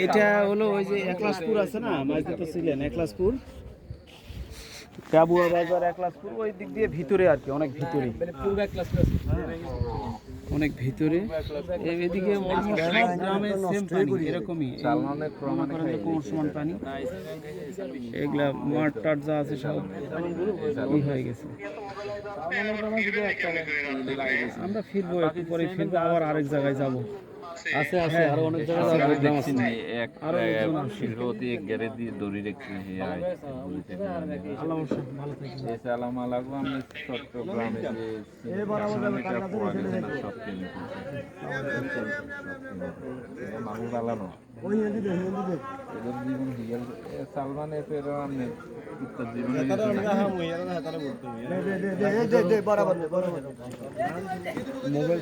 এটা হলো ওই যে একলাসপুর আছে না, মাঝে তো ছিলেন একলাসপুর, কাবুয়া বাজার একলাসপুর, ওই দিক দিয়ে ভিতরে আর কি, অনেক ভিতরে, অনেক ভিতরে। এদিকে সব গ্রামে সেম পানি এরকমই, সমান পানি। এগুলা মাঠ টাট যা আছে সব ই হয়ে গেছে। আমরা ফিরবো, একটু পরে ফিরবো, আবার আরেক জায়গায় যাবো। আছে আছে আরো অনেক জায়গায় যাবো, গ্রাম আছে আরো শিল্পপতি এক গ্যারেজ দিয়ে দড়ি রেখেছি। আল্লাহ ভালো থাকবেন। সালাম আলাইকুম। আমি চট্টগ্রামে যে পড়া গেছে না সব কিনে মানুষ আলানো এদের জীবন হিয়াল সালমানে ফের আমি উত্তর জীবনে মোবাইল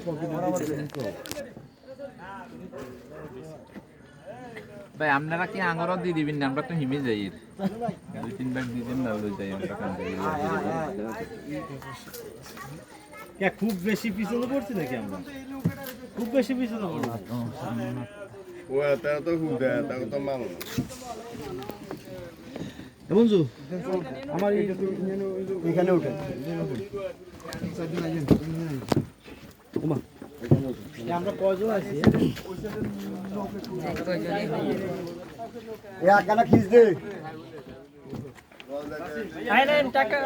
ভাই আপনারা কি আঙুরও দিয়ে দিবেন না? আমরা তো হিমে যাই, 2-3 ব্যাগ দিবেন না, লই যাই আমরা কান থেকে। খুব বেশি পিছনে পড়ছি নাকি আমরা? খুব বেশি পিছনে পড়ছি ও তারা তো খুব দেয়, তাকে তো মানো বন্ধু। আমার এখানে উঠে আমরা কয়জন আছি? খিচ দে টাকা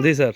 জি স্যার।